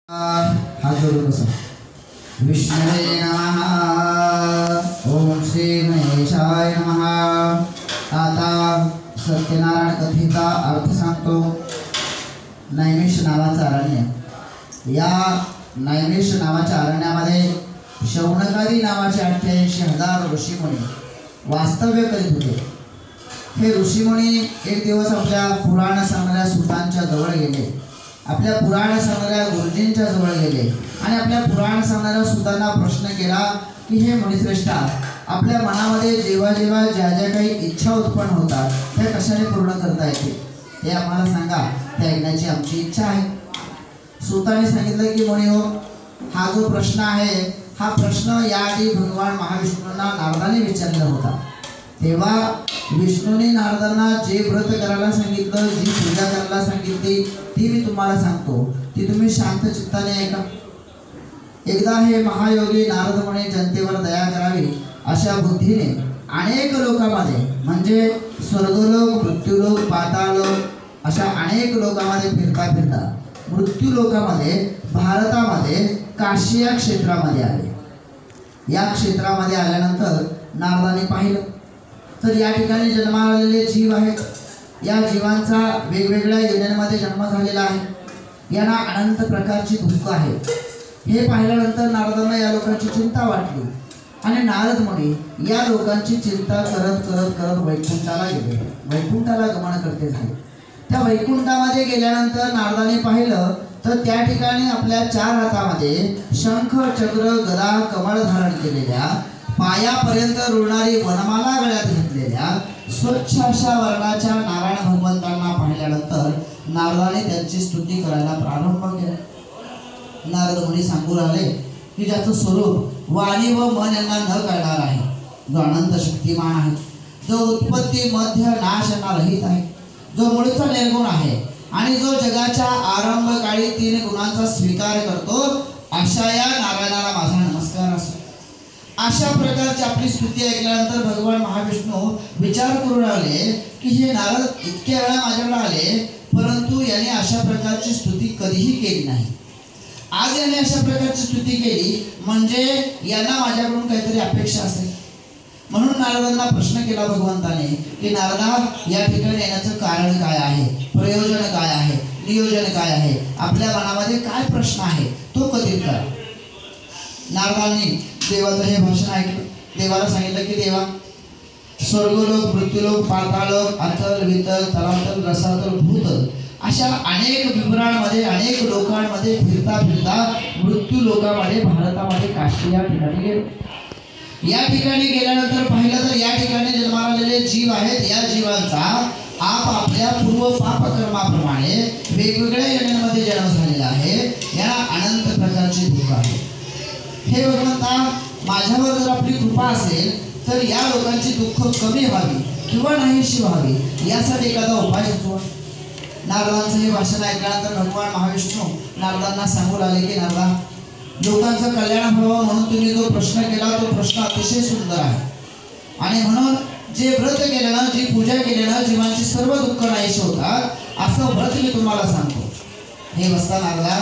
हात जोडून बसा. विष्णवे नमः. ओम श्री गणेशाय नमः. आता सत्यनारायण कथेचा अर्थ सांगतो. नैमिष नावाचा अरण्य. या नैमिष नावाच्या अरण्यामध्ये शौनकादी नावाचे 88,000 ऋषीमुनी वास्तव्य करीत होते. हे ऋषीमुनी एक दिवस आपल्या पुराण सांगणाऱ्या सुतांच्या जवळ गेले. आपल्या पुराण सांगणाऱ्या गुरुजींच्या जवळ गेले आणि आपल्या पुराण सांगणाऱ्या सुतांना प्रश्न केला की हे मुनिश्रेष्ठा, आपल्या मनामध्ये जेव्हा जेव्हा ज्या ज्या काही इच्छा उत्पन्न होतात त्या कशाने पूर्ण करता येते हे आम्हाला सांगा, त्या ऐकण्याची आमची इच्छा आहे. सुतांनी सांगितलं की मुनी हो, हा जो प्रश्न आहे हा प्रश्न याआधी भगवान महाविष्णूंना नारदाने विचारलेला होता. तेव्हा विष्णूने नारदांना जे व्रत करायला सांगितलं, जी पूजा करायला सांगितली ती मी तुम्हाला सांगतो. ती तुम्ही शांत चित्ताने ऐका. एकदा हे महायोगी नारद मुनी जनतेवर दया करावी अशा बुद्धीने अनेक लोकांमध्ये म्हणजे स्वर्गलोक, मृत्यूलोक, पाताळलोक अशा अनेक लोकांमध्ये फिरता फिरता मृत्यूलोकामध्ये भारतामध्ये काशी या क्षेत्रामध्ये आले. या क्षेत्रामध्ये आल्यानंतर नारदांनी पाहिलं तर या ठिकाणी जन्माला आलेले जीव आहेत. या जीवांचा वेगवेगळ्या योजनेमध्ये जन्म झालेला आहे. यांना अनंत प्रकारची दुःख आहे. हे पाहिल्यानंतर नारदांना या लोकांची चिंता वाटली आणि नारद मुनी या लोकांची चिंता करत करत करत वैकुंठाला गेले. वैकुंठाला गमन करते झाले. त्या वैकुंठामध्ये गेल्यानंतर नारदांनी पाहिलं तर त्या ठिकाणी आपल्या 4 हातामध्ये शंख, चक्र, गदा, कमळ धारण केलेल्या, पायापर्यंत रुळणारी वनमाला गळ्यात घेतलेल्या स्वच्छ अशा वर्णाच्या नारायण भगवंतांना पाहिल्यानंतर नारदाने त्यांची स्तुती करायला प्रारंभ केला. नारद मुनी सांगू लागले की ज्याचं स्वरूप वाणी व मन यांना न कळणार आहे, जो अनंत शक्तिमान आहे, जो उत्पत्ती मध्य नाश यांना रहित आहे, जो मूळचा निर्गुण आहे आणि जो जगाच्या आरंभ काळी 3 गुणांचा स्वीकार करतो, अशा या नारायणाला माझा नमस्कार असो. अशा प्रकारची आपली स्तुती ऐकल्यानंतर भगवान महाविष्णू विचार करू लागले की हे नारद इतक्या वेळा माझ्याकडे आले परंतु याने अशा प्रकारची स्तुती कधीही केली नाही. आज याने अशा प्रकारची स्तुती केली म्हणजे यांना माझ्याकडून काहीतरी अपेक्षा असेल. म्हणून नारदांना प्रश्न केला भगवंताने की नारदा, या ठिकाणी येण्याचं कारण काय आहे, प्रयोजन काय आहे, नियोजन काय आहे, आपल्या मनामध्ये काय प्रश्न आहे तो कधी करा. नारदांनी देवाचं हे भाषण ऐकलं. देवाला सांगितलं की देवा, स्वर्गलोक, मृत्यूलोक, पाताळलोक, अतल, वितल, तलातल, रसातल, भूतल अशा अनेक विवरांमध्ये अनेक लोकांमध्ये फिरता फिरता मृत्यू लोकामध्ये भारतामध्ये काशी या ठिकाणी गेलो. या ठिकाणी गेल्यानंतर पाहिलं तर या ठिकाणी जन्माला आलेले जीव आहेत. या जीवांचा आपल्या पूर्व पापकर्माप्रमाणे वेगवेगळ्या योजनांमध्ये जन्म झालेला आहे. याला अनंत प्रकारची दुःख आहे. हे भगवंता, माझ्यावर जर आपली कृपा असेल तर या लोकांची दुःख कमी व्हावी किंवा नाहीशी व्हावी यासाठी एखादा उपाय सुचवा. नारदांचं हे भाषण ऐकल्यानंतर भगवान महाविष्णू नारदांना सांगू लागले की नारदा, लोकांचं कल्याण व्हावं म्हणून तुम्ही जो प्रश्न केला तो प्रश्न अतिशय सुंदर आहे आणि म्हणून जे व्रत केल्यानं, जी पूजा केल्यानं जीवांची सर्व दुःख नाहीशी होतात असं व्रत मी तुम्हाला सांगतो. हे बसता नारदा,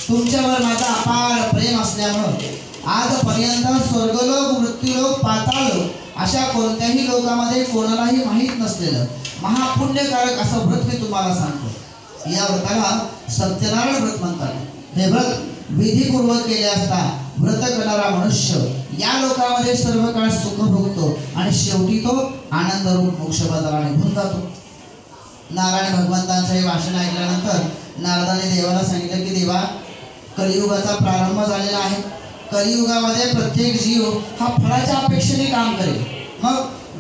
तुमच्यावर माझा अपार प्रेम असल्यामुळं आजपर्यंत स्वर्गलोक, मृत्यूलोक, पाताळलोक अशा कोणत्याही लोकांमध्ये कोणालाही माहीत नसलेलं महापुण्यकारक असं व्रत मी तुम्हाला सांगतो. या व्रताला सत्यनारायण व्रत म्हणतात. हे व्रत विधीपूर्वक केले असता व्रत करणारा मनुष्य या लोकांमध्ये सर्व काळ सुख भोगतो आणि शेवटी तो आनंदरूप मोक्षपदाला निघून जातो. नारायण भगवंतांचं हे भाषण ऐकल्यानंतर नारदाने देवाला सांगितलं की देवा, कलियुगाचा प्रारंभ झालेला आहे. कलियुगामध्ये प्रत्येक जीव हा फळाच्या अपेक्षेने काम करेल. मग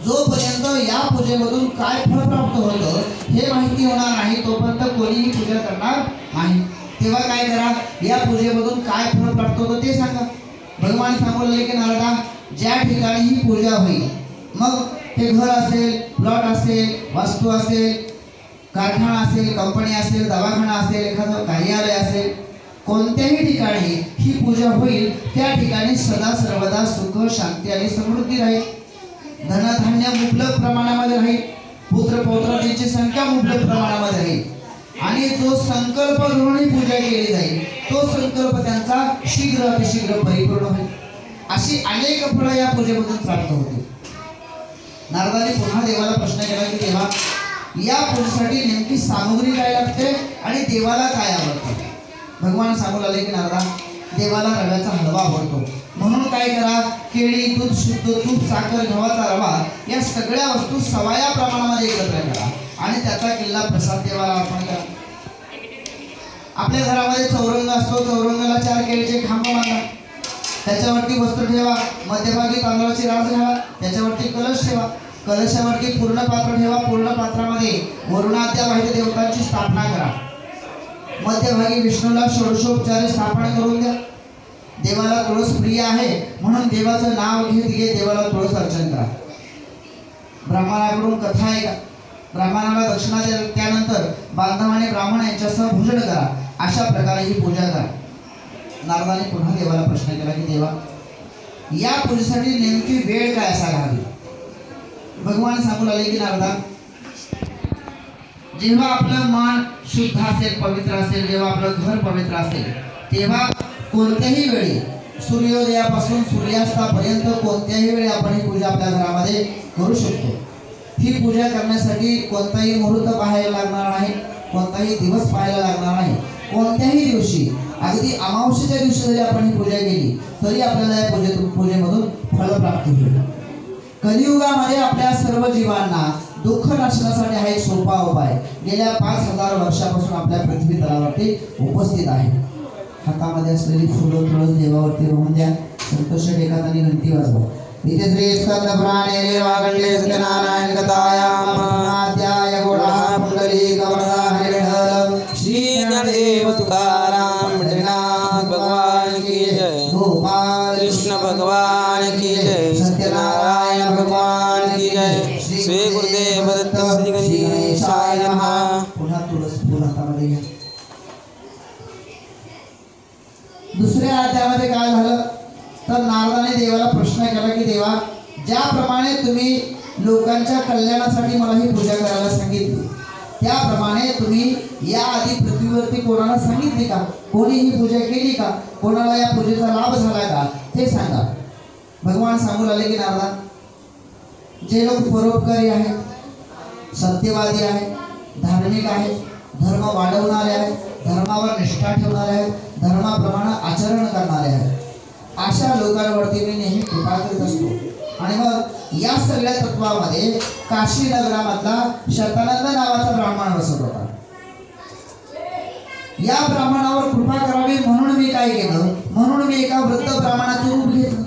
जोपर्यंत या पूजेमधून काय फळ प्राप्त होतं हे माहिती होणार नाही तोपर्यंत कोणीही पूजा करणार नाही. तेव्हा काय करा, या पूजेमधून काय फळ प्राप्त होतं ते सांगा. भगवान सांगू लागले की नारदा, ज्या ठिकाणी ही पूजा होईल, मग हे घर असेल, प्लॉट असेल, वास्तू असेल, कारखाना असेल, कंपनी असेल, दवाखाना असेल, एखादं कार्यालय असेल, कोणत्याही ठिकाणी ही पूजा होईल त्या ठिकाणी सदा सर्वदा सुख, शांती आणि समृद्धी राहील. धनधान्य मुबलक प्रमाणामध्ये राहील. पुत्र पौत्रांची संख्या मुबलक प्रमाणामध्ये राहील आणि जो संकल्प घेऊन पूजा केली जाईल तो संकल्प त्यांचा शीघ्र अतिशीघ्र परिपूर्ण होईल. अशी अनेक फळं या पूजेमधून प्राप्त होती. नारदाने पुन्हा देवाला प्रश्न केला की देवा, या पूजेसाठी नेमकी सामग्री काय लागते आणि देवाला काय आवडतं. भगवान सांगू लागले की नारदा, देवाला रव्याचा हलवा आवडतो, म्हणून काय करा, केळी, दूध, शुद्ध तूप, साखर, गव्हाचा रवा या सगळ्या वस्तू सवाया प्रमाणामध्ये एकत्र करा आणि त्याचा किल्ला प्रसाद देवाला अर्पण करा. आपल्या घरामध्ये चौरंग असतो, चौरंगाला 4 केळीचे खांब बांधा, त्याच्यावरती वस्त्र ठेवा, मध्यभागी तांदळाची रास घाला, त्याच्यावरती कलश ठेवा, कलशावरती पूर्ण पात्र ठेवा, पूर्ण पात्रामध्ये वरुणाद्या वाहित देवतांची स्थापना करा, मध्यभागी विष्णूला षोडशोपचारे स्थापना करून द्या. देवाला तुळस प्रिय आहे म्हणून देवाचं नाव घेत घे देवाला तुळस अर्चन करा. ब्राह्मणाकडून कथा ऐका, ब्राह्मणाला दक्षिणा द्या, त्यानंतर बांधव आणि ब्राह्मण यांच्यासह भोजन करा. अशा प्रकारे ही पूजा करा. नारदाने पुन्हा देवाला प्रश्न केला की देवा, या पूजेसाठी नेमकी वेळ काय असावी. भगवान सांगू लागले की नारदा, जेव्हा आपलं मन शुद्ध असेल, पवित्र असेल, जेव्हा आपलं घर पवित्र असेल, तेव्हा कोणत्याही वेळी सूर्योदयापासून सूर्यास्तापर्यंत कोणत्याही वेळी आपण ही पूजा आपल्या घरामध्ये करू शकतो. ही पूजा करण्यासाठी कोणताही मुहूर्त पाहायला लागणार नाही, कोणताही दिवस पाहायला लागणार नाही. कोणत्याही दिवशी, अगदी अमावस्येच्या दिवशी जरी आपण ही पूजा केली तरी आपल्याला या पूजेमधून फलप्राप्ती होईल. कलियुगामध्ये आपल्या सर्व जीवांना दुःख नाशनासाठी हा एक सोपा उपाय गेल्या 5000 वर्षापासून आपल्या पृथ्वी तलावरती उपस्थित आहे. हातामध्ये असलेली फुलं तुळस देवावरती वाहून द्या. संतोष टेकात आणि घंटी वाजवा. इथे श्री स्कंद पुराणे वागंडे सत्यनारायण कथायाम अध्याय गोडा पुंडली कमला हरिहर श्री ज्ञानदेव तुकाराम पंढरीनाथ भगवान की जय. गोपाल कृष्ण भगवान की जय. सत्यनारायण भगवान की जय. श्री गुरुदेव दत्त श्री गणेशाय नमः. पुन्हा तुळस फुल हातामध्ये घ्या. दुसऱ्या अध्यायामध्ये काय झालं तर नारदाने देवाला प्रश्न केला की देवा, ज्याप्रमाणे तुम्ही लोकांच्या कल्याणासाठी मला ही पूजा करायला सांगितली, त्याप्रमाणे तुम्ही या आधी पृथ्वीवरती कोणाला सांगितली का, कोणी ही पूजा केली का, कोणाला या पूजेचा लाभ झाला का, ते सांगा. भगवान सांगू लागले की नारदा, जे लोक परोपकारी आहेत, सत्यवादी आहेत, धार्मिक आहेत, धर्म वाढवणारे आहेत, धर्मावर निष्ठा ठेवणारे आहेत, धर्माप्रमाणे आचरण करणारे आहेत, अशा लोकांवरती मी नेहमी कृपा करीत असतो. आणि मग या सगळ्या तत्वामध्ये काशी नगरामधला शतानंद नावाचा ब्राह्मण बसत होता. या ब्राह्मणावर कृपा करावी म्हणून मी काय केलं, म्हणून मी एका वृद्ध ब्राह्मणाचं रूप घेतलं.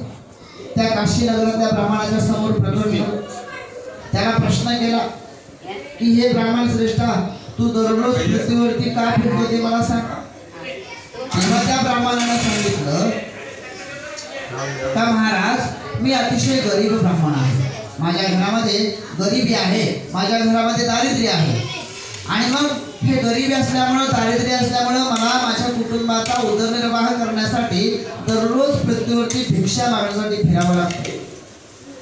त्या काशी नगरातल्या ब्राह्मणाच्या समोर प्रकट केलं. त्याला प्रश्न केला की हे ब्राह्मण श्रेष्ठा, तू दररोज पृथ्वीवरती का फिरतो ते मला सांग. तेव्हा त्या ब्राह्मणानं सांगितलं का महाराज, मी अतिशय गरीब ब्राह्मण आहे, माझ्या घरामध्ये गरिबी आहे, माझ्या घरामध्ये दारिद्र्य आहे. आणि मग हे गरिबी असल्यामुळं, दारिद्र्य असल्यामुळं मला माझ्या कुटुंबाचा उदरनिर्वाह करण्यासाठी दररोज पृथ्वीवरती भिक्षा मागण्यासाठी फिरावं लागतं.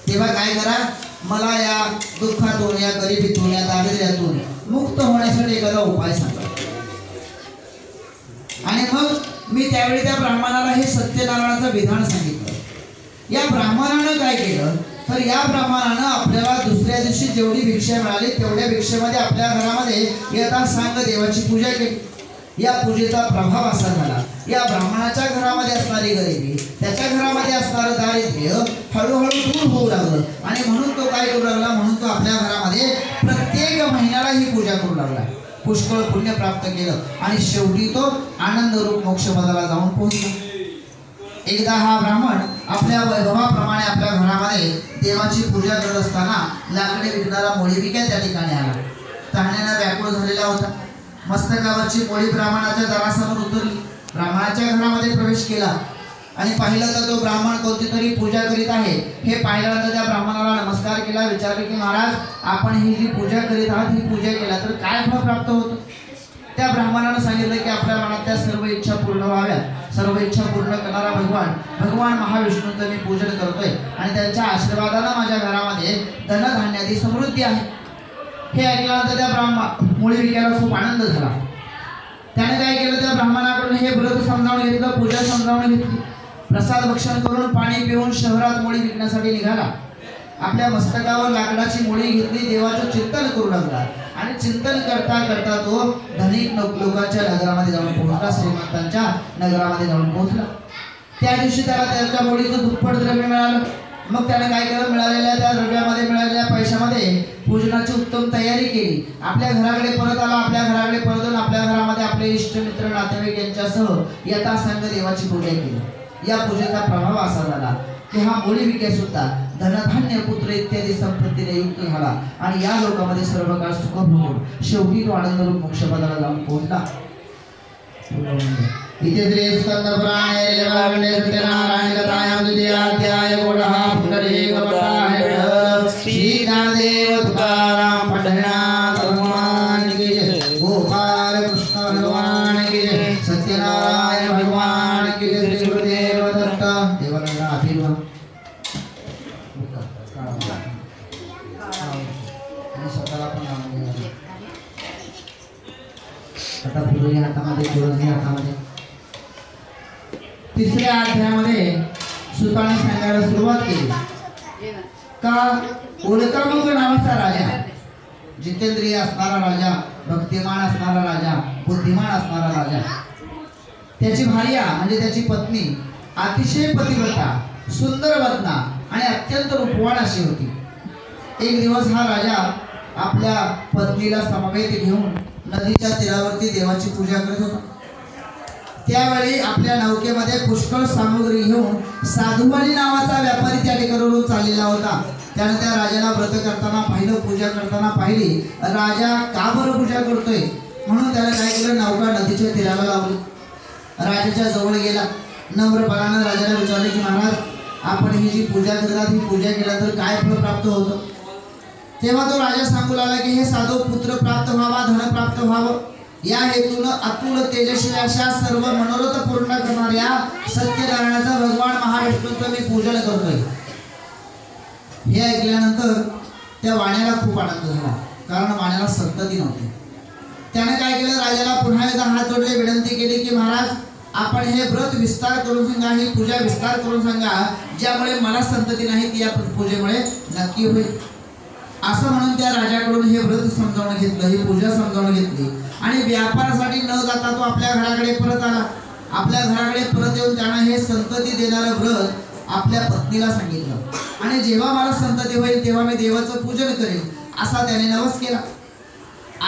तेव्हा काय करा, मला या दुःखातून, या गरिबीतून, या दारिद्र्यातून मुक्त होण्यासाठी एखादा उपाय सांगा. आणि मग मी त्यावेळी त्या ब्राह्मणाला हे सत्यनारायणाचं विधान सांगितलं. या ब्राह्मणानं काय केलं तर या ब्राह्मणानं आपल्याला दुसऱ्या दिवशी जेवढी भिक्षा मिळाली तेवढ्या भिक्षेमध्ये आपल्या घरामध्ये येता सांग देवाची पूजा केली. या पूजेचा प्रभाव असा झाला, या ब्राह्मणाच्या घरामध्ये असणारी गरिबी, त्याच्या घरामध्ये असणारं दारिद्र्य हळूहळू दूर होऊ लागलं. आणि म्हणून तो काय करू लागला, म्हणून तो आपल्या घरामध्ये प्रत्येक महिन्याला ही पूजा करू लागला. पुष्कळ पुण्य प्राप्त केलं आणि शेवटी तो आनंद रूप मोक्षपदाला जाऊन पोहोचला. एकदा हा ब्राह्मण आपल्या वैभवाप्रमाणे आपल्या घरामध्ये देवाची पूजा करत असताना लाकडे विकणारा मोळीविक्या त्या ठिकाणी आला. तहानेनं व्याकुळ झालेला होता. मस्तकावरची मोळी ब्राह्मणाच्या दारासमोर उतरली. ब्राह्मणाच्या घरामध्ये प्रवेश केला आणि पाहिलं तर तो ब्राह्मण कोणती तरी पूजा करीत आहे. हे पाहिल्यानंतर त्या ब्राह्मणाला नमस्कार केला. विचारले की महाराज, आपण ही जी पूजा करीत आहात, ही पूजा केला तर काय फळ प्राप्त होतं. त्या ब्राह्मणानं सांगितलं की आपल्या मनातल्या सर्व इच्छा पूर्ण व्हाव्या, सर्व इच्छा पूर्ण करणारा भगवान महाविष्णूंचं मी पूजन करतोय आणि त्यांच्या आशीर्वादानं माझ्या घरामध्ये धनधान्याची समृद्धी आहे. हे ऐकल्यानंतर त्या मुळी विक्याला खूप आनंद झाला. त्याने काय केलं, त्या ब्राह्मणाकडून हे व्रत समजावून घेतलं, पूजा समजावून घेतली, प्रसाद भक्षण करून पाणी पिऊन शहरात मोळी विकण्यासाठी निघाला. आपल्या मस्तकावर लाकडाची मोळी घेतली, देवाचं चिंतन करू लागला आणि चिंतन करता करता तो धनिक लोकांच्या नगरामध्ये जाऊन पोहोचला, श्रीमंतांच्या नगरामध्ये जाऊन पोहोचला. त्या दिवशी त्याला त्याच्या मोळीचं दुप्पट द्रव्य मिळालं. मग त्याने काय केलं, मिळालेल्या त्या द्रव्यामध्ये, मिळालेल्या पैशामध्ये पूजनाची उत्तम तयारी केली. आपल्या घराकडे परत आला. आपल्या घराकडे परत येऊन आपल्या घरामध्ये आपले इष्ट मित्र नातेवाईक यांच्यासह यथासंग देवाची पूजा केली. या पूजेचा प्रभाव असा झाला की हा मोळी विके सुद्धा धनधान्य पुत्र इत्यादी संपत्तीने युक्त झाला आणि या लोकांमध्ये सर्व काळ सुख भोगून शेवटी तो आनंदरूप मोक्षपदाला जाऊन पोहोचला. इथे श्री स्कंद पुराणे लेवागणे सत्यनारायण कथायां द्वितीयाध्याय गोडः पुंडरीकवटाय श्री ज्ञानदेव तुकाराम पंढरीनाथ भगवान की जय, गोपाल कृष्ण भगवान की जय, सत्यनारायण भगवान की जय. श्री गुरुदेव दत्त. देवाला आशीर्वाद आणि स्वतःला पण लावून घ्या. आता पुढे हातामध्ये तुळस हातामध्ये. तिसऱ्या अध्यायामध्ये सुताने सांगायला सुरुवात केली का ओळखामुख नावाचा राजा, जितेंद्रिय असणारा राजा, भक्तिमान असणारा राजा, बुद्धिमान असणारा राजा, त्याची भार्या म्हणजे त्याची पत्नी अतिशय पतिव्रता, सुंदर वदना आणि अत्यंत रूपवान अशी होती. एक दिवस हा राजा आपल्या पत्नीला समवेत घेऊन नदीच्या तीरावरती देवाची पूजा करत होता. त्यावेळी आपल्या नौकेमध्ये पुष्कळ सामग्री घेऊन साधुवानी नावाचा व्यापारी त्या ठिकाणावरून चाललेला होता. त्याने त्या राजाला व्रत करताना पाहिलं, पूजा करताना पाहिली. राजा का बरं पूजा करतोय म्हणून त्याने काय केलं, नौका नदीच्या तीराला लावली. राजाच्या जवळ गेला, नम्रपणानं राजाला विचारले की महाराज, आपण ही जी पूजा करतात ही पूजा केल्यानंतर काय फळ प्राप्त होतं. तेव्हा तो राजा सांगू लागला की हे साधू पुत्र प्राप्त व्हावा, धन प्राप्त व्हावं या हेतून अतुल तेजस्वी अशा सर्व मनोरथ पूर्ण करणाऱ्या सत्यनारायणाचा भगवान महाविष्णूचं मी पूजन करतोय. हे ऐकल्यानंतर त्या वाण्याला खूप आनंद झाला, कारण वाण्याला संतती नव्हती. त्याने काय केलं, राजाला पुन्हा एकदा हात जोडले, विनंती केली की महाराज, आपण हे व्रत विस्तार करून सांगा, ही पूजा विस्तार करून सांगा, ज्यामुळे मला संतती नाही ती या पूजेमुळे नक्की होईल. असं म्हणून त्या राजाकडून हे व्रत समजावून घेतलं, ही पूजा समजावून घेतली आणि व्यापारासाठी न जाता तो आपल्या घराकडे परत आला. आपल्या घराकडे परत येऊन त्यानं हे संतती देणारं व्रत आपल्या पत्नीला सांगितलं आणि जेव्हा मला संतती होईल तेव्हा मी देवाचं पूजन करेन असा त्याने नवस केला.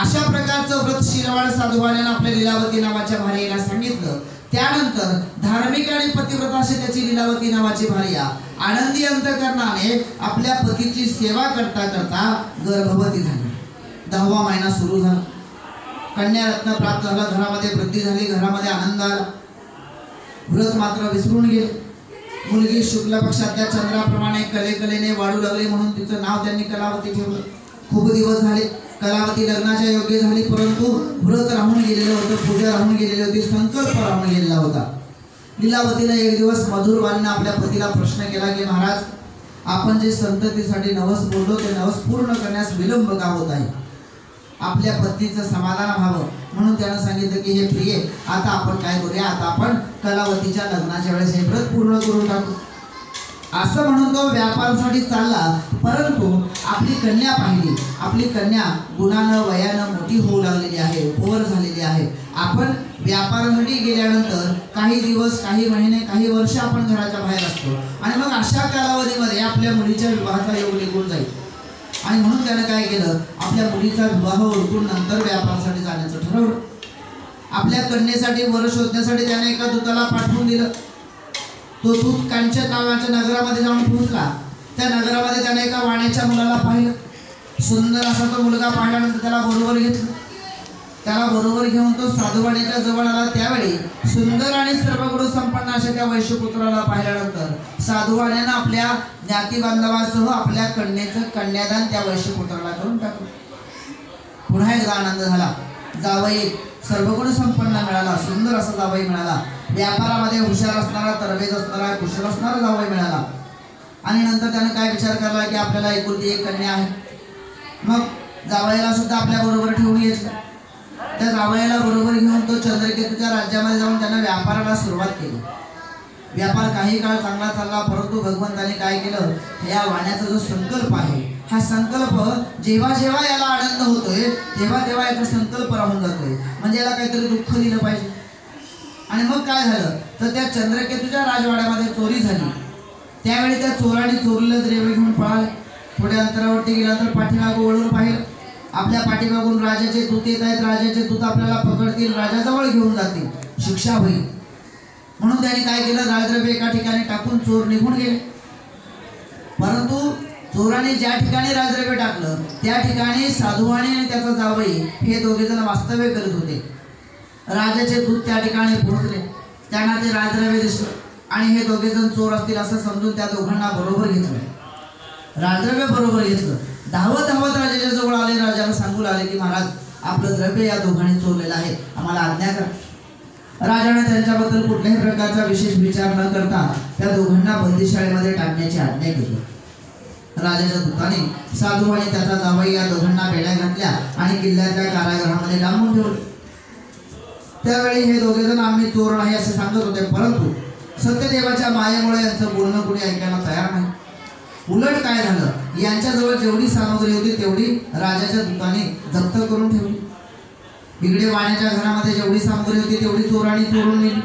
अशा प्रकारचं व्रत शिरवाड साधुवाल्यानं आपल्या लीलावती नावाच्या भार्येला सांगितलं. त्यानंतर धार्मिक आणि पतिव्रता अशी त्याची लीलावती नावाची भार्या आनंदी अंतकरणाने आपल्या पतीची सेवा करता करता गर्भवती झाली. 10वा महिना सुरू झाला, कन्या रत्न प्राप्त झाला, घरामध्ये वृद्धी झाली, घरामध्ये आनंद आला. व्रत मात्र विसरून गेले. मुलगी शुक्ल पक्षातल्या चंद्राप्रमाणे कलेकलेने वाढू लागली म्हणून तिचं नाव त्यांनी कलावती ठेवलं. खूप दिवस झाले, कलावती लग्नाच्या योग्य झाली, परंतु व्रत राहून गेलेलं होतं, पूजा राहून गेलेली होती, संकल्प राहून गेलेला होता. लीलावतीने एक दिवस मधुर वाणीने आपल्या पतीला प्रश्न केला की महाराज, आपण जे संततीसाठी नवस बोललो ते नवस पूर्ण करण्यास विलंब का होत आहे. आपल्या पत्नीचं समाधान व्हावं म्हणून त्यानं सांगितलं की हे प्रिय, आता आपण काय करूया, आता आपण कलावतीच्या लग्नाच्या वेळेस हे व्रत पूर्ण करून टाकू. असं म्हणून तो व्यापारासाठी चालला, परंतु आपली कन्या पाहिली. आपली कन्या गुणानं वयानं मोठी होऊ लागलेली आहे, उपवर झालेली आहे. आपण व्यापारासाठी गेल्यानंतर काही दिवस, काही महिने, काही वर्ष आपण घराच्या बाहेर असतो आणि मग अशा कालावधीमध्ये आपल्या मुलीच्या विवाहाचा योग निघून जाईल. आणि म्हणून त्यानं काय केलं, आपल्या मुलीचा विवाह उरकून नंतर व्यापारासाठी जाण्याचं ठरवलं. आपल्या कन्येसाठी वर शोधण्यासाठी त्याने एका दूताला पाठवून दिलं. तो दूत कांचन नावाच्या नगरामध्ये जाऊन पोहोचला. त्या नगरामध्ये त्याने एका वाण्याच्या मुलाला पाहिलं. सुंदर असा तो मुलगा पाहिल्यानंतर त्याला बरोबर घेतलं. त्याला बरोबर घेऊन तो साधुवाणीच्या जवळ आला. त्यावेळी सुंदर आणि सर्व गुण संपन्न अशा त्या वैश्यपुत्राला पाहिल्यानंतर साधुवाण्यानं आपल्या ज्ञाती बांधवांसह आपल्या कन्येचं कन्यादान त्या वैश्यपुत्राला करून टाकलं. पुन्हा एकदा आनंद झाला. जावई सर्वगुण संपन्न मिळाला, सुंदर असा जावई मिळाला. व्यापारामध्ये हुशार असणारा, तरबेज असणारा, कुशल असणारा जावई मिळाला. आणि नंतर त्यानं काय विचार केला की आपल्याला एकुलती एक कन्या आहे. मग जावईला सुद्धा आपल्या बरोबर ठेवून घेतलं. त्या जावयाला बरोबर घेऊन तो चंद्रकेतूच्या राज्यामध्ये जाऊन त्यांना व्यापाराला सुरुवात केली. व्यापार काही काळ चांगला चालला, परंतु भगवंताने काय केलं, या वाण्याचा जो संकल्प आहे, हा संकल्प जेव्हा जेव्हा याला आनंद होतोय तेव्हा तेव्हा याचा संकल्प राहून जातोय, म्हणजे याला काहीतरी दुःख दिलं पाहिजे. आणि मग काय झालं तर त्या चंद्रकेतूच्या राजवाड्यामध्ये चोरी झाली. त्यावेळी त्या चोराने चोरलेलं द्रव्य घेऊन पळाले. थोड्या अंतरावरती गेल्यानंतर पाठीमागं वळून पाहिलं, आपल्या पाठीमागून राजाचे दूत येत आहेत. राजाचे दूत आपल्याला पकडतील, राजाजवळ घेऊन जातील, शिक्षा होईल. म्हणून त्यांनी काय केलं, राजद्रव्य एका ठिकाणी टाकून चोर निघून गेले. परंतु चोराने ज्या ठिकाणी राजद्रव्य टाकलं त्या ठिकाणी साधुवाणी आणि त्याचा जावई हे दोघे जण वास्तव्य करत होते. राजाचे दूत त्या ठिकाणी पोहोचले, त्यांना ते राजद्रव्य दिसलं आणि हे दोघे जण चोर असतील असं समजून त्या दोघांना बरोबर घेतलं, राजद्रव्य बरोबर घेतलं. धावत धावत राजाच्या जवळ आले, राजाला सांगू लागले की महाराज, आपलं द्रव्य या दोघांनी चोरलेलं आहे, आम्हाला आज्ञा करा. राजाने त्यांच्याबद्दल कुठल्याही प्रकारचा विशेष विचार न करता त्या दोघांना बंदीशाळेमध्ये टाकण्याची आज्ञा केली. राजाच्या दूताने साधू आणि त्याचा जावई या दोघांना बेड्या घातल्या आणि किल्ल्याच्या कारागृहामध्ये डांबून ठेवले. त्यावेळी हे दोघे जण आम्ही चोर नाही असे सांगत होते, परंतु सत्यदेवाच्या मायेमुळे यांचं बोलणं कोणी ऐकायला तयार नाही. उलट काय झालं, यांच्याजवळ जेवढी सामग्री होती तेवढी राजाच्या दूताने जप्त करून ठेवली. इकडे वाण्याच्या घरामध्ये जेवढी सामग्री होती तेवढी चोरांनी चोरून नेली.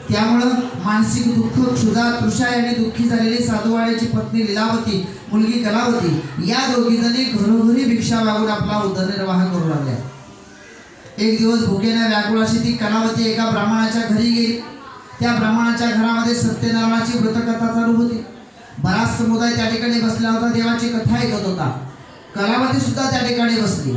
त्यामुळं मानसिक दुःख, क्षुधा, तृषा यांनी दुःखी झालेली साधुवाड्याची पत्नी लीलावती, मुलगी कलावती या दोघी जणी घरोघरी भिक्षा मागून आपला उदरनिर्वाह करू लागल्या. एक दिवस भुकेने व्याकुळ अशी ती कलावती एका ब्राह्मणाच्या घरी गेली. त्या ब्राह्मणाच्या घरामध्ये सत्यनारायणाची व्रतकथा चालू होती. बराच समुदाय त्या ठिकाणी बसला होता, देवाची कथा ऐकत होता. कलावती सुद्धा त्या ठिकाणी बसली.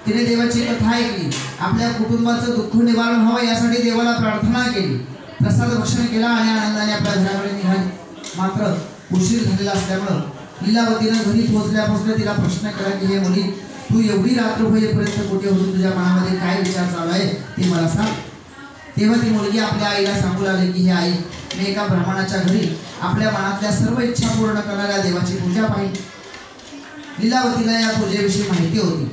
तिने देवाची कथा ऐकली, आपल्या कुटुंबाचं दुःख निवारण व्हावं यासाठी देवाला प्रार्थना केली, प्रसाद भक्षण केला आणि आनंदाने आपल्या घराकडे निघाली. मात्र उशीर झालेला असल्यामुळं लीलावतीनं घरी पोहोचल्या तिला प्रश्न केला की हे मुली, तू एवढी रात्र होईपर्यंत कुठे होती, तुझ्या मनामध्ये काय विचार चालू आहे ते मला सांग. तेव्हा ती मुलगी आपल्या आईला सांगू लागली की हे आई, मी एका ब्राह्मणाच्या घरी आपल्या मनातल्या सर्व इच्छा पूर्ण करणाऱ्या देवाची पूजा पाहिली. लीलावतीला या पूजेविषयी माहिती होती,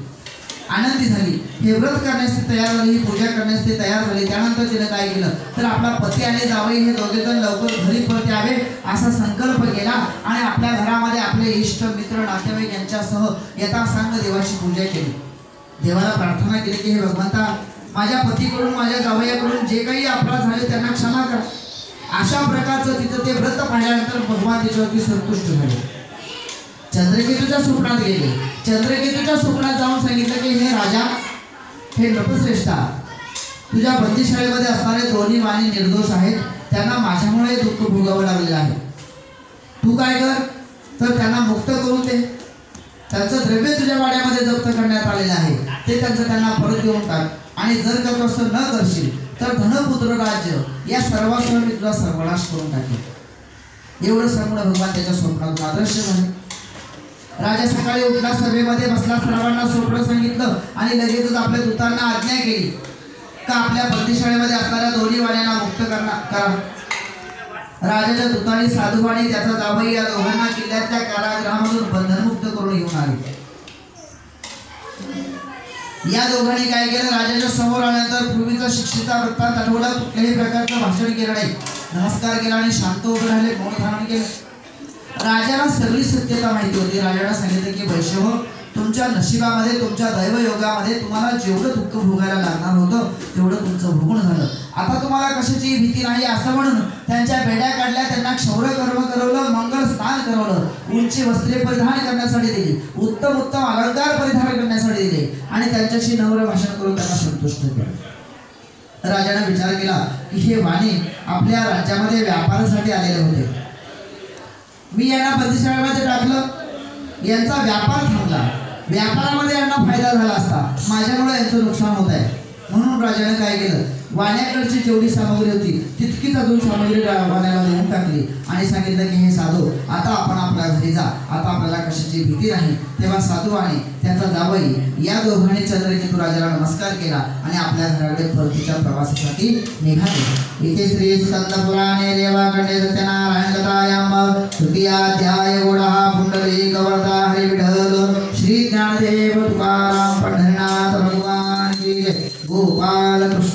आनंदी झाली. हे व्रत करण्यास तयार झाली, ही पूजा करण्यास ती तयार झाली. त्यानंतर तिने काय केलं तर आपला पती आणि जावई हे दोघे जण लवकर घरी परत यावे असा संकल्प केला आणि आपल्या घरामध्ये आपले इष्ट मित्र नातेवाईक यांच्यासह यथासांग देवाची पूजा केली. देवाला प्रार्थना केली की हे भगवंता, माझ्या पतीकडून माझ्या जावयाकडून जे काही अपराध झाले त्यांना क्षमा करा. अशा प्रकारचं तिचं ते व्रत पाहिल्यानंतर भगवान तिच्यावरती संतुष्ट झाले. चंद्रकेतूच्या स्वप्नात गेले. चंद्रकेतूच्या स्वप्नात जाऊन सांगितलं की हे राजा, हे नृपश्रेष्ठा, तुझ्या बंदीशाळेमध्ये असणारे दोन्ही वाणी निर्दोष आहेत, त्यांना माझ्यामुळे दुःख भोगावं लागलेलं आहे. तू काय कर तर त्यांना मुक्त करून दे. त्यांचं द्रव्य तुझ्या वाड्यामध्ये जप्त करण्यात आलेलं आहे, ते त्यांना परत देऊन टाक. आणि जर का तू असं न करशील तर धनपुत्र राज्य या सर्वांसह मी तुझा सर्वनाश करून टाकेन. एवढं सांगून भगवान त्याच्या स्वप्नातून अदृश्य झाले. राजा सकाळी उठला, सभेमध्ये बसला, सर्वांना स्वप्न सांगितलं आणि लगेचच आपल्या दूतांना आज्ञा केली का आपल्या बंदीशाळेमध्ये असणाऱ्या दोन्ही वाड्यांना मुक्त करा. राजाच्या दूतांनी साधुवाणी त्याचा जावई या दोघांना किल्ल्यातल्या कारागृहामधून बंधनमुक्त करून घेऊन आले. या दोघांनी काय केलं, राजाच्या समोर आल्यानंतर पूर्वीचा शिक्षेचा वृत्तांत आठवला. कुठल्याही प्रकारचं भाषण केलं नाही, नमस्कार केला आणि शांत उभे राहिले, मौन धारण केलं. राजाला सगळी सत्यता माहिती होती. राजाला सांगितलं की वैश्यव, तुमच्या नशिबामध्ये, तुमच्या दैवयोगामध्ये तुम्हाला जेवढं दुःख भोगायला लागणार होतं तेवढं तुमचं भोगून झालं. आता तुम्हाला कशाची भीती नाही असं म्हणून त्यांच्या बेड्या काढल्या, त्यांना क्षौर कर्म करवलं, मंगल स्नान करवलं, उंची वस्त्रे परिधान करण्यासाठी दिली, उत्तम उत्तम अलंकार परिधान करण्यासाठी दिले आणि त्यांच्याशी नम्र भाषण करून त्यांना संतुष्ट केलं. राजाने विचार केला की हे वाणी आपल्या राज्यामध्ये व्यापारासाठी आलेले होते. मी यांना बंदीशाळेमध्ये टाकलं, यांचा व्यापार थांबला, व्यापारामध्ये यांना फायदा झाला असता, माझ्यामुळे यांचं नुकसान होत आहे. म्हणून राजाने काय केलं, वाण्याकडची जेवढी सामग्री होती तितकीच अजून सामग्री वाण्याला देऊन टाकली आणि सांगितलं की हे साधू, आता आपण आपल्या घरी जा, आता आपल्याला कशाची भीती नाही. तेव्हा साधू आणि त्याचा जावई या दोघांनी चंद्रकेतू राजाला नमस्कार केला आणि आपल्या घराकडे परतीच्या प्रवासासाठी निघाले. इथे श्री स्कंद पुराणे देवाखंडे सत्यनारायण कथायाम तृतीयाध्याय गोडा पुंडलिक वरदा हरी विठ्ठल श्री ज्ञानदेव तुकाराम पंढरीनाथ भगवान की जय.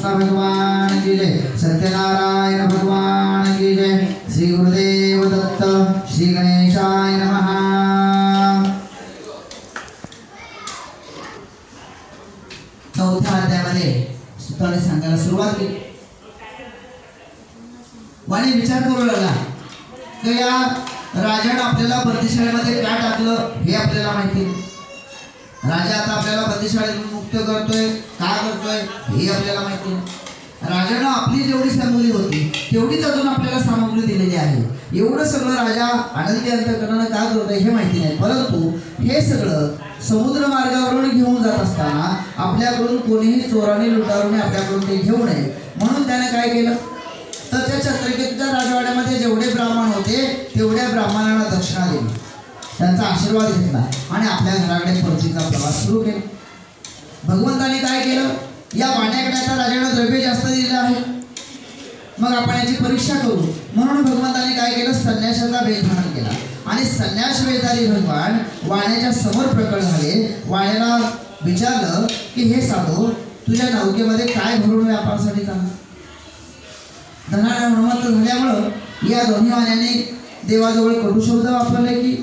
कृष्ण भगवान की जय, सत्यनारायण भगवान की जय, श्री गुरुदेव दत्त, श्री गणेशाय नमः। चौथ्या अध्यायामध्ये सुताने सांगायला सुरुवात केली. वाणी विचार करू लागला की या राजाने आपल्याला बंदिशाळेमध्ये का टाकलं हे आपल्याला माहिती नाही. राजा आता आपल्याला बंदिशाळेतून मुक्त करतोय, का करतोय हे आपल्याला माहिती नाही. राजानं आपली जेवढी सामग्री होती तेवढीच अजून आपल्याला सामग्री दिलेली आहे. एवढं सगळं राजा आनंदी अंतःकरणानं का करतोय हे माहिती नाही. परंतु हे सगळं समुद्र मार्गावरून घेऊन जात असताना आपल्याकडून कोणीही चोराने लुटारूने आपल्याकडून ते घेऊ नये म्हणून त्याने काय केलं तर त्या छत्रकेतूच्या राजवाड्यामध्ये जेवढे ब्राह्मण होते तेवढ्या ब्राह्मणांना दक्षिणा दिली, त्यांचा आशीर्वाद घेतला आणि आपल्या घराकडे परतीचा प्रवास सुरू केला. भगवंताने काय केलं, या वाण्याकडे आता राजाने द्रव्य जास्त दिलेलं आहे, मग आपण याची परीक्षा करू म्हणून भगवंताने काय केलं, संन्यासाचा वेश धारण केला आणि संन्यास वेशधारी भगवान वाण्याच्या समोर प्रकट झाले. वाण्याला विचारलं की हे साधू, तुझ्या नौकेमध्ये काय भरून व्यापारासाठी चाललं. धनाने उन्मत्त झाल्यामुळं या दोन्ही वाण्याने देवाजवळ कटू शब्द वापरले की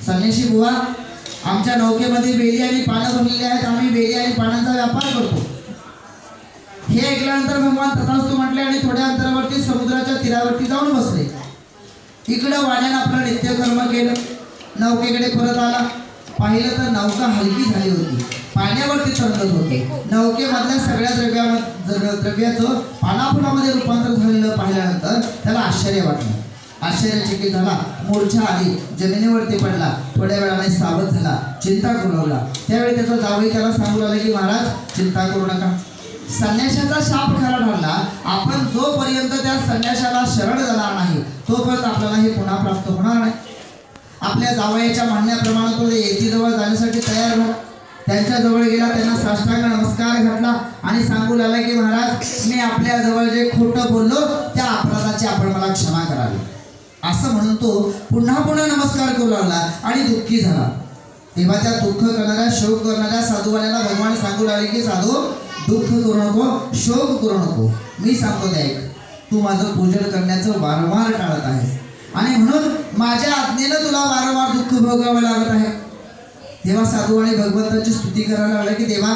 संन्यासी बुवा, आमच्या नौकेमध्ये बेली आणि पानं भरलेली आहेत, आम्ही बेली आणि पानांचा व्यापार करतो. हे ऐकल्यानंतर भगवान तथास्तु म्हटले आणि थोड्या अंतरावरती समुद्राच्या तीरावरती जाऊन बसले. इकडं वाण्याने आपलं नित्यकर्म केलं, नौकेकडे परत आला. पाहिलं तर नौका हलकी झाली होती, पाण्यावरती तरंगत होती. नौकेमधल्या सगळ्या द्रव्याचं पानाफुलामध्ये रूपांतर झालेलं पाहिल्यानंतर त्याला आश्चर्य वाटलं. आश्चर्यचकित झाला, मूर्छा आली, जमिनीवरती पडला. थोड्या वेळाने सावध झाला, चिंता करू लागला. त्यावेळी त्याचा जावई त्याला सांगू लागला की महाराज चिंता करू नका, संन्याशाचा शाप खरा ठरला. आपण जोपर्यंत त्या संन्याशाला शरण जाणार नाही तोपर्यंत आपल्याला हे पुन्हा प्राप्त होणार नाही. आपल्या जावयाच्या म्हणण्याप्रमाणे तो येतीजवळ जाण्यासाठी तयार झाला. त्यांच्या जवळ गेला, त्यांना साष्टांग नमस्कार घातला आणि सांगू लागला की महाराज मी आपल्या जवळ जे खोटं बोललो त्या अपराधाची आपण मला क्षमा करावी. असं म्हणून तो पुन्हा पुन्हा नमस्कार करू लागला आणि दुःखी झाला. तेव्हा त्या दुःख करणाऱ्या शोक करणाऱ्या साधूवाल्याला भगवान सांगू लागले की साधू, दुःख करू नको, शोक करू नको. मी सांगतो ते ऐक, तू माझं पूजन करण्याचं वारंवार टाळत आहेस आणि म्हणून माझ्या आज्ञेनं तुला वारंवार दुःख भोगावं लागत आहे. तेव्हा साधू आणि भगवंताची स्तुती करायला लागला की देवा,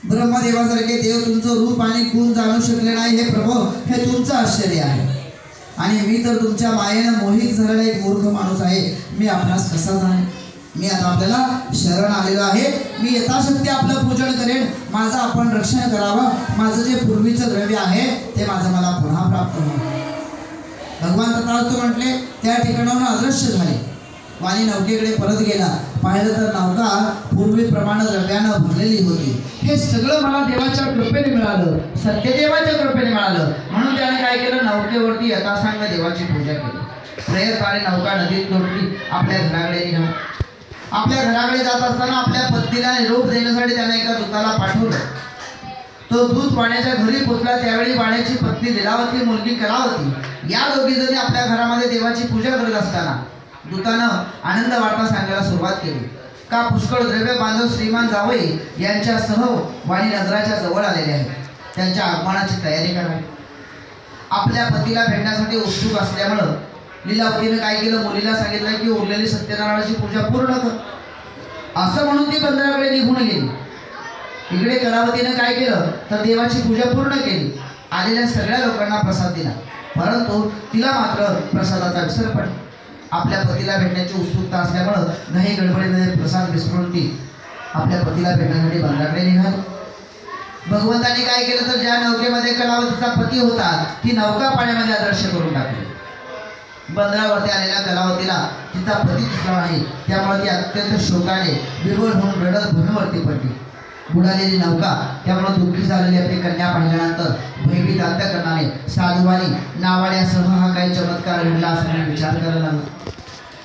ब्रह्मदेवासारखे देव तुमचं रूप आणि गुण जाणू शकले नाही. हे प्रभू, हे तुमचं आश्चर्य आहे आणि मी तर तुमच्या मायेनं मोहित झालेला एक मूर्ख माणूस आहे. मी आपणास कसा जाणे. मी आता आपल्याला शरण आलेलो आहे. मी यथाशक्ती आपलं पूजन करेन. माझं आपण रक्षण करावं. माझं जे पूर्वीचं द्रव्य आहे ते माझं मला पुन्हा प्राप्त होईल. भगवान तथास्तु म्हटले. त्या ठिकाणाहून अदृश्य झाले. वाणी नौकेकडे परत गेला. पाहिलं तर नौका पूर्वीप्रमाणे द्रव्यानं भरलेली होती. हे सगळं मला देवाच्या कृपेने मिळालं, सत्यदेवाच्या कृपेने मिळालं. म्हणून त्याने काय केलं, नौकेवरती यथासांग देवाची पूजा केली. प्रयत्नाने नौका नदीत लोटली, आपल्या घराकडे निघाला. आपल्या घराकडे जात असताना आपल्या पत्नीला निरोप देण्यासाठी त्याने एका दूताला पाठवलं. तो दूत वाण्याच्या घरी पोचला. त्यावेळी वाण्याची पत्नी लीलावती, मुलगी कलावती या दोघी जणी आपल्या घरामध्ये देवाची पूजा करत असताना दूतानं आनंद वार्ता सांगायला सुरुवात केली का पुष्कळ द्रव्य बांधव श्रीमान जावई यांच्यासह वाणी नगराच्या जवळ आलेले आहेत. त्यांच्या आगमनाची तयारी करावी. आपल्या पतीला भेटण्यासाठी उत्सुक असल्यामुळं लीलावतीनं काय केलं, मुलीला सांगितलं की उरलेली सत्यनारायणाची पूजा पूर्ण कर. असं म्हणून ती बंदराकडे निघून गेली. इकडे कलावतीनं काय केलं तर देवाची पूजा पूर्ण केली. आलेल्या सगळ्या लोकांना प्रसाद दिला, परंतु तिला मात्र प्रसादाचा विसर पडला. आपल्या पतीला भेटण्याची उत्सुकता असल्यामुळं घाई गडबडीमध्ये प्रसाद विसरून ती आपल्या पतीला भेटण्यासाठी बंदराकडे निघाली. भगवंताने काय केलं तर ज्या नौकेमध्ये कलावतीचा पती होता ती नौका पाण्यामध्ये अदृश्य करून टाकली. बंदरावरती आलेल्या कलावतीला तिचा पती दिसला नाही. त्यामुळे ती अत्यंत शोकाने विवळ होऊन रडत भूमीवरती पडली. बुडालेली नौका त्यामुळे दुःखी झालेली आपली कन्या पाहिल्यानंतर भयभीत अंतःकरणाने साधुवाणी नावाड्यासह हा काही चमत्कार घडला असं विचार करायला लागला.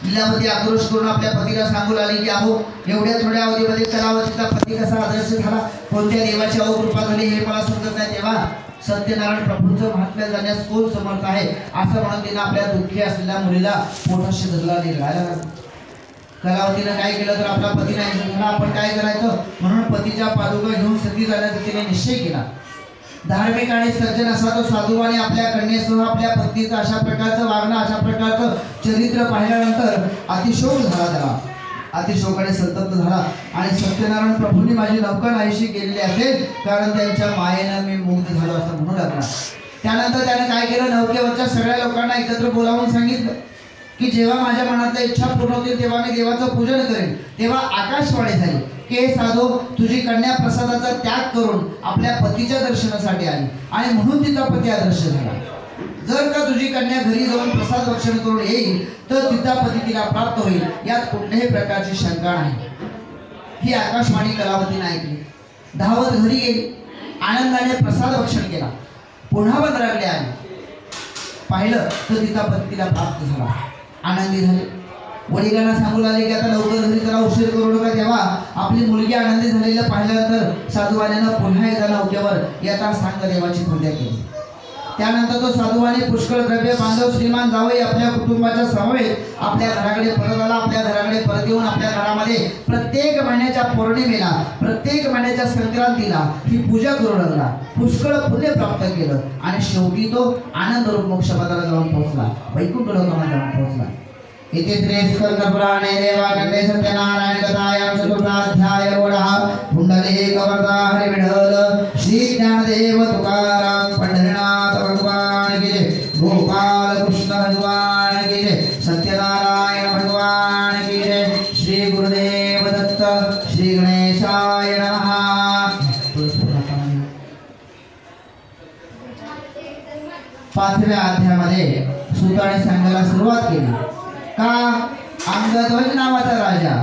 लीलावती आक्रोश करून आपल्या पतीला सांगू लागली की अहो, एवढ्या थोड्या अवधीमध्ये कलावतीचा पती कसा अदृश्य झाला, कोणत्या देवाची अवकृपा झाली हे मला समजत नाही. तेव्हा सत्यनारायण प्रभूंचं महात्म्य जाण्यास कोण समर्थ आहे असं म्हणून तिनं आपल्या दुःखी असलेल्या मुलीला पोटाशी धरला निघायला लागला. कलावतीनं काय केलं तर आपला पती नाही झाला, आपण काय करायचं म्हणून पतीच्या पादुका घेऊन सती जाण्याचा तिने निश्चय केला. धार्मिक आणि सज्जन असा तो साधू आणि आपल्या कन्येसह आपल्या पत्नीचं अशा प्रकारचं वागणं, अशा प्रकारचं चरित्र पाहिल्यानंतर अतिशोक झाला त्याला. अतिशोकाने संतप्त झाला आणि सत्यनारायण प्रभूंनी माझी नौका नाहीशी केलेली असेल, कारण त्यांच्या मायेनं मी मुक्त झालो असं म्हणू लागला. त्यानंतर त्याने काय केलं, नौकेवरच्या सगळ्या लोकांना एकत्र बोलावून सांगितलं की जेव्हा माझ्या मनातल्या इच्छा पूर्ण होतील तेव्हा मी देवाचं पूजन करेन. तेव्हा आकाशवाणी झाली की हे साधू, तुझी कन्या प्रसादाचा त्याग करून आपल्या पतीच्या दर्शनासाठी आली आणि म्हणून तिचा पती अदृश्य झाला. जर का तुझी कन्या घरी जाऊन प्रसाद भक्षण करून येईल तर तिचा पती तिला प्राप्त होईल, यात कुठल्याही प्रकारची शंका नाही. ही आकाशवाणी कलावतीने ऐकली, धावत घरी गेली, आनंदाने प्रसाद भक्षण केला, पुन्हा बंदराकडे आली. पाहिलं तर तिचा पती तिला प्राप्त झाला. आनंदी झाले. वडिलांना सांगू लागले की आता लवकर घरी जरा उशीर करू नका. तेव्हा आपली मुलगी आनंदी झालेलं पाहिल्यानंतर साधुवाण्यानं पुन्हा एकदा नौकेवर येता सांग देवाची पूजा केली. त्यानंतर तो साधुवाने पुष्कळ द्रव्य बांधव श्रीमान जावई आपल्या कुटुंबाच्या समवेत आपल्या घराकडे परत आला. आपल्या घराकडे परत येऊन आपल्या घरामध्ये प्रत्येक महिन्याच्या पौर्णिमेला, प्रत्येक महिन्याच्या संक्रांतीला ही पूजा करू लागला. पुष्कळ पुण्य प्राप्त केलं आणि शेवटी तो आनंद रूप मोक्षपदाला जाऊन पोहोचला, वैकुंठ लोकामध्ये जाऊन पोहोचला. इति श्री स्कंदपुराणे देवानंदे सत्यनारायण कथायां चतुर्थाध्याय एवढा. पुंडलिक वरदा हरि विठ्ठल श्री ज्ञानदेव तुकाराम पंढरीनाथ भगवान की जय, गोपाल कृष्ण भगवान की जय, सत्यनारायण भगवान की जय. श्री गुरुदेव दत्त. श्री गणेशाय नमः. 5व्या अध्यायामध्ये सुताने सांगायला सुरुवात केली का अंगध्वज नावाचा राजा,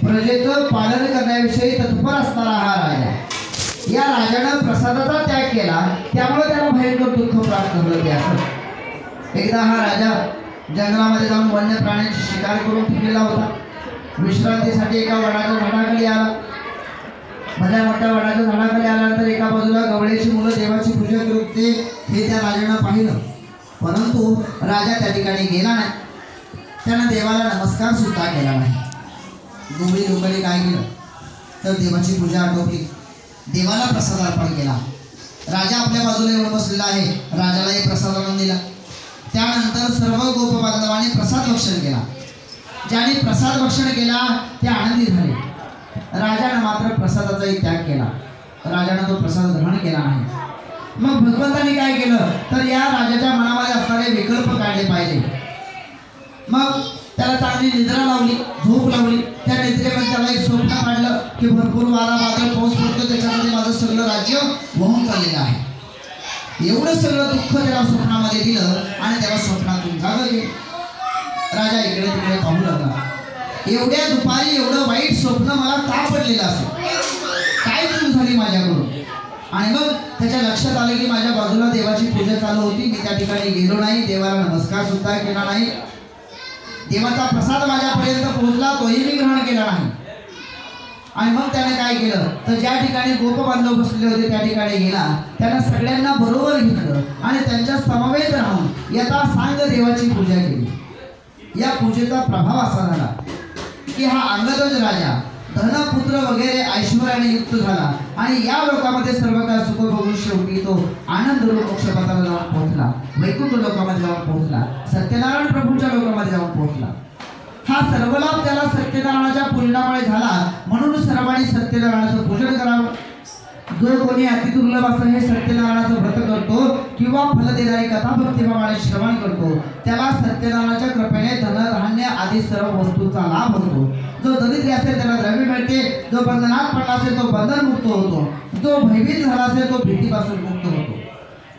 प्रजेचं पालन करण्याविषयी तत्पर असणारा हा राजा, या राजानं प्रसादाचा त्याग केला, त्यामुळे त्याला भयंकर दुःख प्राप्त झालं. ते असं एकदा हा राजा जंगलामध्ये जाऊन वन्य प्राण्यांची शिकार करून फिरलेला होता. विश्रांतीसाठी एका वडाच्या झाडाखाली आला. भल्या मोठ्या वडाच्या झाडाखाली आल्यानंतर एका बाजूला गवळ्याची मुलं देवाची पूजा करत होते. हे त्या राजानं पाहिलं, परंतु राजा त्या ठिकाणी गेला नाही. त्यानं देवाला नमस्कार सुद्धा केला नाही. गवळी लोकांनी काय केलं तर देवाची पूजा आटोपली, देवाला प्रसाद अर्पण केला. राजा आपल्या बाजूला येऊन बसलेला आहे, राजालाही प्रसाद आणून दिला. त्यानंतर सर्व गोप बांधवांनी प्रसाद भक्षण केला. ज्याने प्रसाद भक्षण केला ते आनंदी झाले. राजानं मात्र प्रसादाचाही त्याग केला. राजानं तो प्रसाद ग्रहण केला नाही. मग भगवंताने काय केलं तर या राजाच्या मनामध्ये असणारे विकल्प काढले पाहिजे. मग त्याला चांगली निद्रा लावली, झोप लावली. त्या निद्रेमध्ये त्याला एक स्वप्न काढलं की भरपूर वारा वादळ पाऊस पडतो, त्याच्यामध्ये माझं सगळं राज्य वाहून चाललेलं आहे. एवढं सगळं दुःख त्याला स्वप्नामध्ये दिलं आणि त्याला स्वप्नातून जागले. राजा इकडे तिकडे पाहू लागला, एवढ्या दुपारी एवढं वाईट स्वप्न मला का पडलेलं असेल, काय चूक झाली माझ्याकडून. आणि मग त्याच्या लक्षात आलं की माझ्या बाजूला देवाची पूजा चालू होती, मी त्या ठिकाणी गेलो नाही, देवाला नमस्कार सुद्धा केला नाही, देवाचा प्रसाद माझ्यापर्यंत पोहोचला तोही मी ग्रहण केला नाही. आणि मग त्याने काय केलं तर ज्या ठिकाणी गोप बांधव बसलेले होते त्या ठिकाणी गेला. त्यानं सगळ्यांना बरोबर घेतलं आणि त्यांच्या समवेत राहून यथा सांग देवाची पूजा केली. या पूजेचा प्रभाव असा झाला की हा अंगध्वज राजा धनपुत्र वगैरे ऐश्वर्याने युक्त झाला आणि या लोकांमध्ये सर्व काय सुख बघून शेवटी तो आनंद रूप मोक्षपथाला जाऊन पोहोचला, वैकुंठ लोकांमध्ये जाऊन पोहोचला, सत्यनारायण प्रभूंच्या लोकांमध्ये जाऊन पोहोचला. हा सर्व लाभ त्याला सत्यनारायणाच्या पूजनामुळे झाला. म्हणून सर्वांनी सत्यनारायणाचं पूजन करावं. जो कोणी अतिदुर्लभ असं हे सत्यनारायणाचं व्रत करतो किंवा फल देणारी कथा भक्तिभावाने श्रवण करतो त्याला सत्यनारायणाच्या कृपेने धनधान्य आदी सर्व वस्तूंचा लाभ होतो. जो दरिद्री असेल त्याला द्रव्य मिळते, जो बंधनात पडला असेल तो बंधन मुक्त होतो, जो भयभीत झाला असेल तो भीतीपासून मुक्त होतो.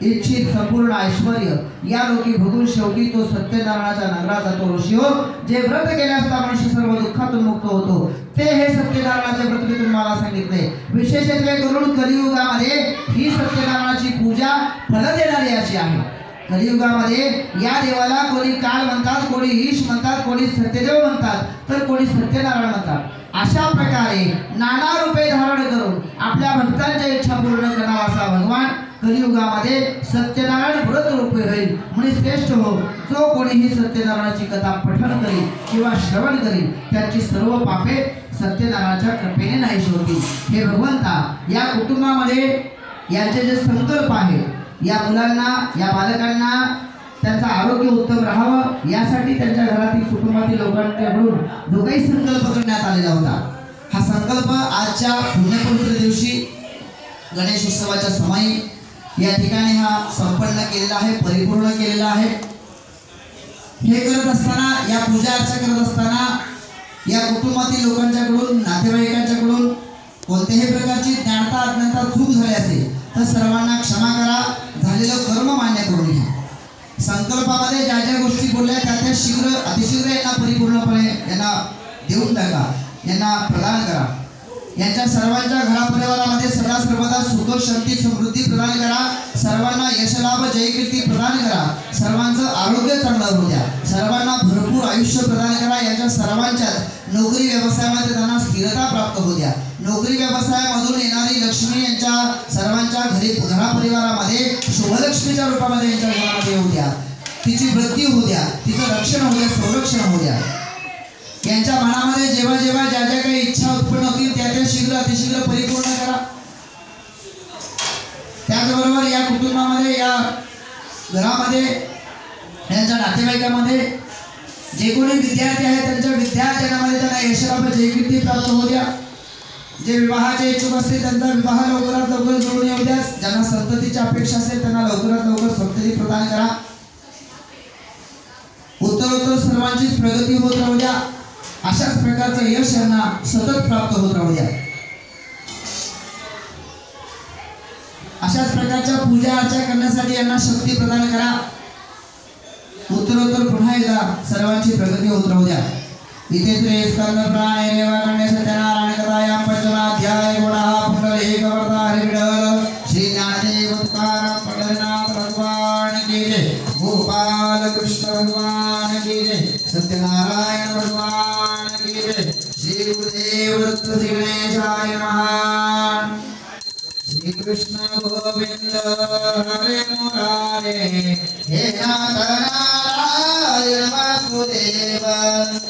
इच्छित संपूर्ण ऐश्वर्य या लोकी भोगून शेवटी तो सत्यनारायणाच्या नगरात जातो. ऋषी हो, जे व्रत केले असता मनुष्य सर्व दुःखातून मुक्त होतो ते हे सत्यनारायणाचे व्रत मी तुम्हाला सांगितले. विशेषत्वे करून कलियुगामध्ये ही सत्यनारायणाची पूजा फल देणारी अशी आहे. कलियुगामध्ये या देवाला कोणी काल म्हणतात, कोणी ईश म्हणतात, कोणी सत्यदेव म्हणतात, तर कोणी सत्यनारायण म्हणतात. अशा प्रकारे नाना रूपे धारण करून आपल्या भक्तांच्या इच्छा पूर्ण करणारा असा भगवान कलियुगामध्ये सत्यनारायण व्रत रूपे होईल. म्हणून श्रेष्ठ हो, जो कोणीही सत्यनारायणाची कथा पठण करील किंवा श्रवण करील त्याची सर्व पापे सत्यनारायणाच्या कृपेने नाहीशी होतील. हे भगवंता, या कुटुंबामध्ये यांचे जे संकल्प आहे, या मुलांना, या बालकांना त्यांचं आरोग्य उत्तम राहावं यासाठी त्यांच्या घरातील कुटुंबातील लोकांकडून जो काही संकल्प करण्यात आलेला होता, हा संकल्प आजच्या पुण्यपवित्र दिवशी गणेश उत्सवाच्या समयी या ठिकाणी हा संपन्न केलेला आहे, परिपूर्ण केलेला आहे। हे करत असताना, या पूजा अर्चा करत असताना या कुटुंबातील लोकांच्याकडून, नातेवाईकांच्याकडून कोणत्याही प्रकारची ज्ञानता अज्ञानता चूक झाली असेल तर सर्वांना क्षमा करा, झालेलं कर्म मान्य करून घ्या। संकल्पामध्ये ज्या ज्या गोष्टी बोलल्या त्या शीघ्र अतिशीघ्र यांना परिपूर्णपणे यांना देऊन टाका, यांना प्रदान करा। यांच्या सर्वांच्या घरापरिवारामध्ये सदा सर्वदा सुख शांती समृद्धी प्रदान करा, सर्वांना यशलाभ जयकीर्ती प्रदान करा, सर्वांचं आरोग्य चांगलं होऊ द्या, सर्वांना भरपूर आयुष्य प्रदान करा। यांच्या सर्वांच्याच नोकरी व्यवसायामध्ये त्यांना स्थिरता प्राप्त होऊ द्या, नोकरी व्यवसायामधून येणारी लक्ष्मी यांच्या सर्वांच्या घरापरिवारामध्ये शुभलक्ष्मीच्या रूपामध्ये यांच्या घरामध्ये येऊ द्या, तिची वृद्धी होऊ द्या, तिचं रक्षण होऊ द्या, संरक्षण होऊ द्या। यांच्या मनामध्ये जेव्हा जेव्हा ज्या ज्या काही इच्छा उत्पन्न होतील त्या शीघ्र अतिशीघ्र परिपूर्ण करा। त्याचबरोबर या कुटुंबामध्ये, या घरामध्ये, यांच्या नातेवाईकामध्ये जे कोणी विद्यार्थी आहेत त्यांच्या विद्यार्थ्यांमध्ये त्यांना यशलाभ जयकीर्ती प्राप्त होऊ द्या। जे विवाहाचे इच्छुक असतील त्यांचा विवाह लवकरात लवकर जुळून येऊ द्या, ज्यांना संततीची अपेक्षा असेल त्यांना लवकरात लवकर संतती प्रदान करा। उत्तरोत्तर सर्वांचीच प्रगती होत राहू द्या, अशाच प्रकारचं यश यांना सतत प्राप्त होत राहू द्या। अशाच प्रकारच्या पूजा अर्चा करण्यासाठी यांना शक्ती प्रदान करा। उत्तरोत्तर पुन्हा एकदा सर्वांची प्रगती होत राहू द्या। इथे श्री स्कंद पुराणे रेवा गणेश सत्यनारायण कथायां पंचमाध्याय गुणः पुंडलीकवरदा हरिविठ्ठल श्री ज्ञानदेव तुकाराम पंढरीनाथ भगवान की जय, गोपाल कृष्ण भगवान की जय, सत्यनारायण भगवान की जय, श्री गुरुदेव दत्त श्री गणेशाय नमः। श्री कृष्ण गोविंद हरे मुरारे, हे नाथ नारायण वासुदेव।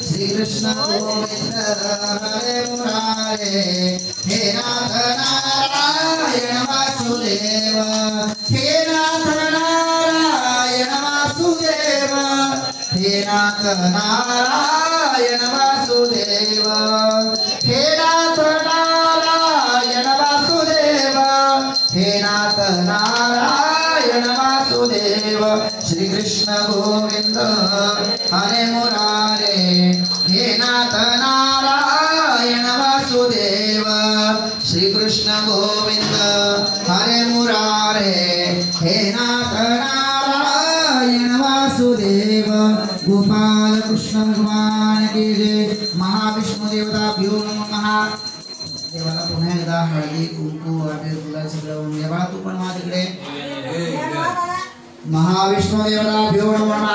श्री कृष्ण गोविंद हरे मुरारे, हे नाथ नारायण वासुदेव, हे नाथ नारायण वासुदेव, हे नाथ नारायण वासुदेव, हे नाथ नारायण वासुदेव, हे नाथ नारायण वासुदेव। श्री कृष्ण गोविंद हरे मुरारे, हे नाथ नारायण वासुदेव। श्री कृष्ण गोविंद हरे मुरारे, हे नाथ नारायण वासुदेव। गोपाल कृष्ण भगवान की जय। महाविष्णू देवताभ्यो नमः। देवाला पुन्हा एकदा हळदी कुंकू अबीर गुलाल सगळं होऊन देवा तू पण मा तिकडे। महाविष्णू देवताभ्यो नमः।